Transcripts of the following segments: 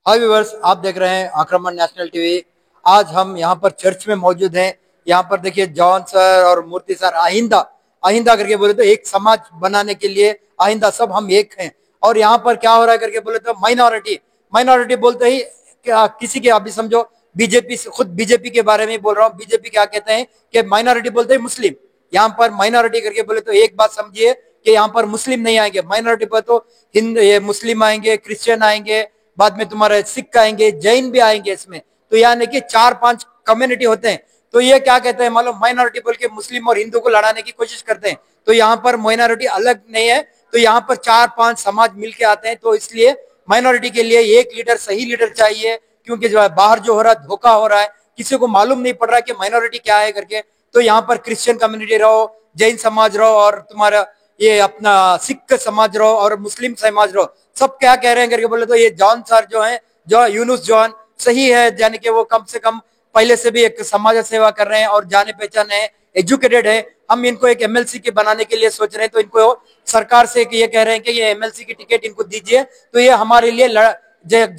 हाय viewers, आप देख रहे हैं आक्रमण नेशनल टीवी। आज हम यहाँ पर चर्च में मौजूद हैं। यहाँ पर देखिए जॉन सर और मूर्ति सर आइंदा आइंदा करके बोले तो एक समाज बनाने के लिए आइंदा सब हम एक हैं। और यहाँ पर क्या हो रहा है करके बोले तो माइनॉरिटी माइनॉरिटी बोलते ही क्या किसी के अभी समझो बीजेपी से खुद बीजेपी के बारे में बोल रहा हूँ। बीजेपी क्या कहते हैं कि माइनॉरिटी बोलते हैं मुस्लिम। यहाँ पर माइनॉरिटी करके बोले तो एक बात समझिए कि यहाँ पर मुस्लिम नहीं आएंगे माइनॉरिटी पर, तो हिंदू ये मुस्लिम आएंगे, क्रिश्चियन आएंगे, बाद में तुम्हारे सिख आएंगे, जैन भी आएंगे इसमें। तो यानी कि 4-5 कम्युनिटी होते हैं। तो ये क्या कहते हैं मालूम, माइनॉरिटी बोल के मुस्लिम और हिंदू को लड़ाने की कोशिश करते हैं। तो यहाँ पर माइनॉरिटी अलग नहीं है, तो यहाँ पर 4-5 समाज मिलके आते हैं। तो इसलिए माइनॉरिटी के लिए एक लीडर, सही लीडर चाहिए, क्योंकि जो है बाहर जो हो रहा है धोखा हो रहा है, किसी को मालूम नहीं पड़ रहा कि माइनॉरिटी क्या है करके। तो यहाँ पर क्रिश्चियन कम्युनिटी रहो, जैन समाज रहो, और तुम्हारा ये अपना सिख समाज रहो और मुस्लिम समाज रहो, सब क्या कह रहे हैं करके बोले तो ये जॉन सर जो है, जो यूनुस जॉन सही है, यानी कि वो कम से कम पहले से भी एक समाज सेवा कर रहे हैं और जाने पहचाने हैं, एजुकेटेड है। हम इनको एक एमएलसी के बनाने के लिए सोच रहे हैं। तो इनको सरकार से ये कह रहे हैं कि ये एमएलसी की टिकट इनको दीजिए, तो ये हमारे लिए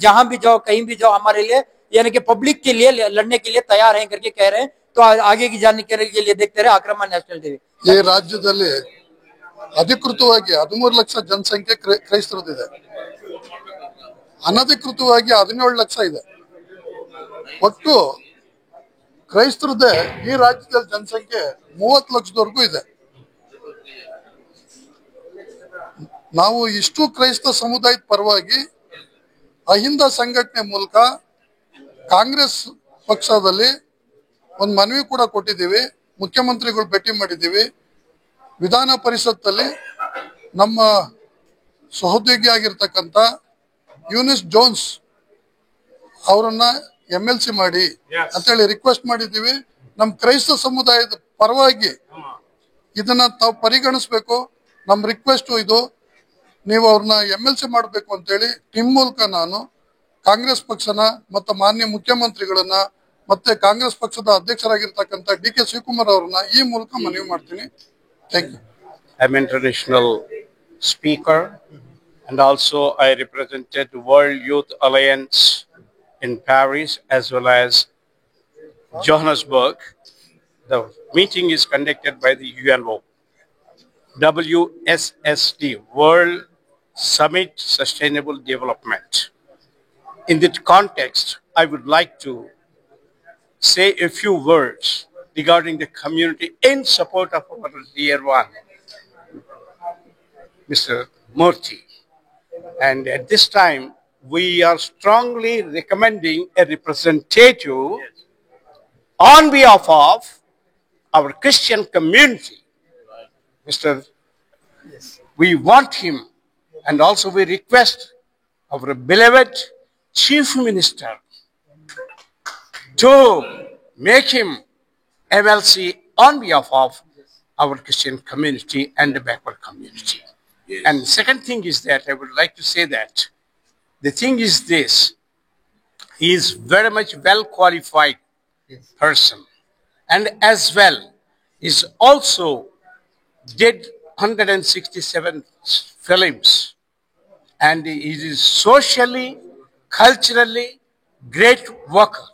जहां भी जाओ, कहीं भी जाओ, हमारे लिए यानी कि पब्लिक के लिए लड़ने के लिए तैयार हैं करके कह रहे हैं। तो आगे की जानकारी के लिए देखते रहे आक्रमण नेशनल टीवी। ಈ ರಾಜ್ಯದಲ್ಲಿ ಅಧಿಕೃತವಾಗಿ 13 ಲಕ್ಷ ಜನಸಂಖ್ಯೆ ಕ್ರೈಸ್ತರದಿದೆ. ಅನಧಿಕೃತವಾಗಿ 17 ಲಕ್ಷ ಇದೆ. ಒಟ್ಟು ಕ್ರೈಸ್ತರದೇ ಈ ರಾಜ್ಯದಲ್ಲಿ ಜನಸಂಖ್ಯೆ 30 ಲಕ್ಷದವರೆಗೂ ಇದೆ. ನಾವು ಇಷ್ಟು ಕ್ರೈಸ್ತ ಸಮುದಾಯದ ಪರವಾಗಿ ಅಹಿಂದ ಸಂಘಟನೆ ಮೂಲಕ ಕಾಂಗ್ರೆಸ್ ಪಕ್ಷದಲ್ಲಿ ಒಂದು ಮನವಿ ಕೂಡ ಕೊಟ್ಟಿದ್ದೀವಿ. ಮುಖ್ಯಮಂತ್ರಿಗಳು ಭೇಟಿ ಮಾಡಿದ್ದೀವಿ. ವಿಧಾನ ಪರಿಷತ್ತಲ್ಲಿ ನಮ್ಮ ಸಹೋದ್ಯೋಗಿ ಆಗಿರ್ತಕ್ಕಂಥ ಯೂನಿಸ್ ಜೋನ್ಸ್ ಅವರನ್ನ ಎಮ್ಎಲ್ಸಿ ಮಾಡಿ ಅಂತೇಳಿ ರಿಕ್ವೆಸ್ಟ್ ಮಾಡಿದ್ದೀವಿ. ನಮ್ಮ ಕ್ರೈಸ್ತ ಸಮುದಾಯದ ಪರವಾಗಿ ಇದನ್ನ ತಾವು ಪರಿಗಣಿಸಬೇಕು. ನಮ್ಮ ರಿಕ್ವೆಸ್ಟ್ ಇದು, ನೀವು ಅವ್ರನ್ನ ಎಮ್ಎಲ್ಸಿ ಮಾಡಬೇಕು ಅಂತೇಳಿ ನಿಮ್ಮ ಮೂಲಕ ನಾನು ಕಾಂಗ್ರೆಸ್ ಪಕ್ಷನ ಮತ್ತು ಮಾನ್ಯ ಮುಖ್ಯಮಂತ್ರಿಗಳನ್ನ ಮತ್ತೆ ಕಾಂಗ್ರೆಸ್ ಪಕ್ಷದ ಅಧ್ಯಕ್ಷರಾಗಿರ್ತಕ್ಕಂಥ ಡಿ.ಕೆ. ಶಿವಕುಮಾರ್ ಅವರನ್ನ ಈ ಮೂಲಕ ಮನವಿ ಮಾಡ್ತೀನಿ. Thank you. I'm an international speaker, and also I represented World Youth Alliance in Paris as well as Johannesburg. The meeting is conducted by the UNO, WSSD, World Summit Sustainable Development. In that context, I would like to say a few words regarding the community in support of our dear one, Mr. Murthy. And at this time, we are strongly recommending a representative on behalf of our Christian community. Mr. We want him, and also we request our beloved Chief Minister to make him MLC on behalf of our Christian community and the backward community. Yes. And the second thing is that I would like to say that the thing is this, he is very much well qualified person, and as well is also did 167 films, and he is socially, culturally great worker.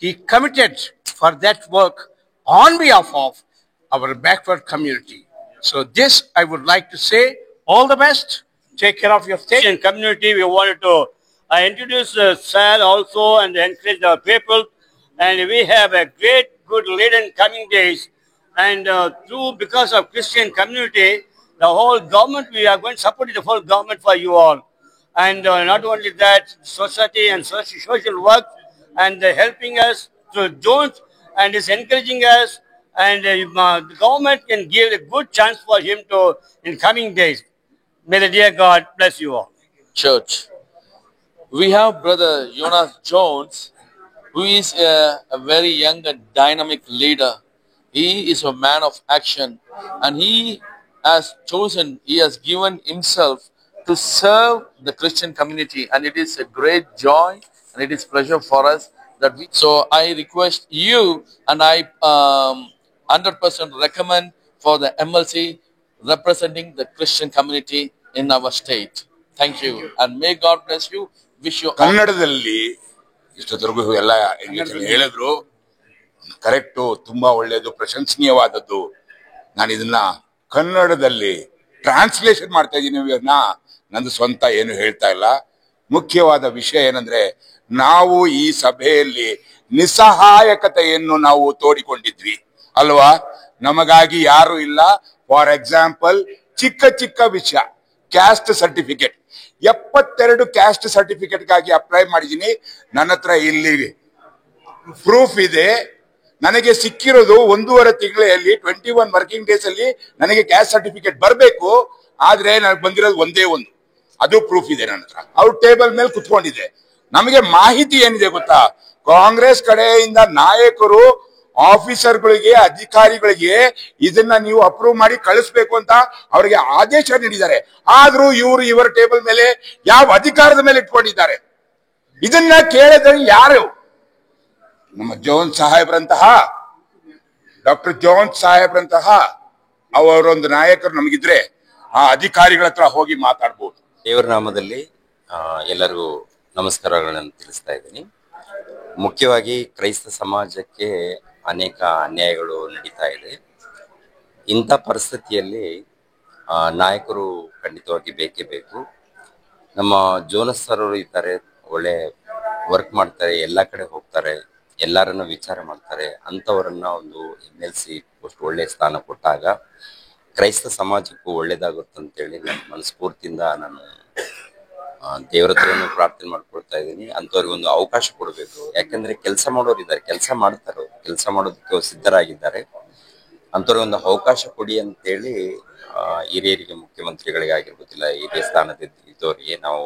He committed for that work on behalf of our backward community. So this I would like to say, all the best. Take care of your state and community. We wanted to introduce Sir also and encourage our people. And we have a great, good leader in coming days. And because of Christian community, the whole government, we are going to support the whole government for you all. And not only that, society and social work, and helping us through Jones, and is encouraging us. And the government can give a good chance for him to in coming days. May the dear God bless you all. Church. We have Brother Jonas Jones, who is a very young and dynamic leader. He is a man of action, and he has given himself to serve the Christian community, and it is a great joy and it is pleasure for us that we. So I request you, and I 100% recommend for the MLC representing the Christian community in our state. Thank you. And may God bless you. wish you all ಕನ್ನಡದಲ್ಲಿ ಇಷ್ಟೊತ್ತರೆಗೂ ಎಲ್ಲ ಹೇಳಿದ್ರು, correct, ತುಂಬಾ ಒಳ್ಳೇದು, ಪ್ರಶಂಸನೀಯವಾದದ್ದು. ನಾನು ಇದನ್ನ ಕನ್ನಡದಲ್ಲಿ translation ಮಾಡ್ತಾ ಇದ್ದೀನಿ. ನಂದು ಸ್ವಂತ ಏನು ಹೇಳ್ತಾ ಇಲ್ಲ. ಮುಖ್ಯವಾದ ವಿಷಯ ಏನಂದ್ರೆ, ನಾವು ಈ ಸಭೆಯಲ್ಲಿ ನಿಸ್ಸಹಾಯಕತೆಯನ್ನು ನಾವು ತೋಡಿಕೊಂಡಿದ್ವಿ ಅಲ್ವಾ? ನಮಗಾಗಿ ಯಾರು ಇಲ್ಲ. ಫಾರ್ ಎಕ್ಸಾಂಪಲ್, ಚಿಕ್ಕ ಚಿಕ್ಕ ವಿಷಯ, ಕ್ಯಾಸ್ಟ್ ಸರ್ಟಿಫಿಕೇಟ್, 72 ಕ್ಯಾಸ್ಟ್ ಸರ್ಟಿಫಿಕೇಟ್ಗಾಗಿ ಅಪ್ಲೈ ಮಾಡಿದ್ದೀನಿ. ನನ್ನ ಹತ್ರ ಇಲ್ಲಿ ಪ್ರೂಫ್ ಇದೆ. ನನಗೆ ಸಿಕ್ಕಿರೋದು 1.5 ತಿಂಗಳಲ್ಲಿ 21 ವರ್ಕಿಂಗ್ ಡೇಸ್ ಅಲ್ಲಿ ನನಗೆ ಕ್ಯಾಸ್ಟ್ ಸರ್ಟಿಫಿಕೇಟ್ ಬರಬೇಕು. ಆದ್ರೆ ನನಗೆ ಬಂದಿರೋದು ಒಂದೇ ಒಂದು, ಅದು ಪ್ರೂಫ್ ಇದೆ ನನ್ನ ಹತ್ರ. ಅವ್ರ ಟೇಬಲ್ ಮೇಲೆ ಕುತ್ಕೊಂಡಿದೆ. ನಮಗೆ ಮಾಹಿತಿ ಏನಿದೆ ಗೊತ್ತಾ? ಕಾಂಗ್ರೆಸ್ ಕಡೆಯಿಂದ ನಾಯಕರು ಆಫೀಸರ್ಗಳಿಗೆ, ಅಧಿಕಾರಿಗಳಿಗೆ ಇದನ್ನ ನೀವು ಅಪ್ರೂವ್ ಮಾಡಿ ಕಳಿಸ್ಬೇಕು ಅಂತ ಅವರಿಗೆ ಆದೇಶ ನೀಡಿದ್ದಾರೆ. ಆದ್ರೂ ಇವರು ಇವರ ಟೇಬಲ್ ಮೇಲೆ ಯಾವ ಅಧಿಕಾರದ ಮೇಲೆ ಇಟ್ಕೊಂಡಿದ್ದಾರೆ? ಇದನ್ನ ಕೇಳಿದ್ರೆ ಯಾರು? ನಮ್ಮ ಜೋನ್ ಸಾಹೇಬ್ರಂತಹ, ಡಾಕ್ಟರ್ ಜೋನ್ ಸಾಹೇಬ್ರಂತಹ ಅವರೊಂದು ನಾಯಕರು ನಮಗಿದ್ರೆ ಆ ಅಧಿಕಾರಿಗಳ ಹತ್ರ ಹೋಗಿ ಮಾತಾಡ್ಬೋದು. ದೇವರ ನಾಮದಲ್ಲಿ ಎಲ್ಲರಿಗೂ ನಮಸ್ಕಾರಗಳನ್ನು ತಿಳಿಸ್ತಾ ಇದ್ದೀನಿ. ಮುಖ್ಯವಾಗಿ ಕ್ರೈಸ್ತ ಸಮಾಜಕ್ಕೆ ಅನೇಕ ಅನ್ಯಾಯಗಳು ನಡೀತಾ ಇದೆ. ಇಂಥ ಪರಿಸ್ಥಿತಿಯಲ್ಲಿ ನಾಯಕರು ಖಂಡಿತವಾಗಿ ಬೇಕೇ ಬೇಕು. ನಮ್ಮ ಜೋನಸ್ ಸರ್ ಅವರು ಇದ್ದಾರೆ, ಒಳ್ಳೆ ವರ್ಕ್ ಮಾಡ್ತಾರೆ, ಎಲ್ಲ ಕಡೆ ಹೋಗ್ತಾರೆ, ಎಲ್ಲರನ್ನ ವಿಚಾರ ಮಾಡ್ತಾರೆ. ಅಂಥವರನ್ನ ಒಂದು MLC ಪೋಸ್ಟ್ ಒಳ್ಳೆ ಸ್ಥಾನ ಕೊಟ್ಟಾಗ ಕ್ರೈಸ್ತ ಸಮಾಜಕ್ಕೂ ಒಳ್ಳೇದಾಗುತ್ತೆ ಅಂತೇಳಿ ಮನಸ್ಫೂರ್ತಿಯಿಂದ ನಾನು ದೇವರ ಹತ್ರನೂ ಪ್ರಾರ್ಥನೆ ಮಾಡ್ಕೊಳ್ತಾ ಇದ್ದೀನಿ. ಅಂಥವ್ರಿಗೆ ಒಂದು ಅವಕಾಶ ಕೊಡಬೇಕು. ಯಾಕಂದ್ರೆ ಕೆಲಸ ಮಾಡೋರು ಇದ್ದಾರೆ, ಕೆಲಸ ಮಾಡ್ತಾರೆ, ಕೆಲಸ ಮಾಡೋದಕ್ಕೆ ಸಿದ್ಧರಾಗಿದ್ದಾರೆ. ಅಂಥವ್ರಿಗೆ ಒಂದು ಅವಕಾಶ ಕೊಡಿ ಅಂತೇಳಿ ಹಿರಿಯರಿಗೆ, ಮುಖ್ಯಮಂತ್ರಿಗಳಿಗೆ ಆಗಿರ್ಬೋದಿಲ್ಲ, ಹಿರಿಯ ಸ್ಥಾನದ ಇದ್ದವರಿಗೆ ನಾವು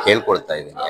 ಕೇಳ್ಕೊಳ್ತಾ ಇದ್ದೀನಿ.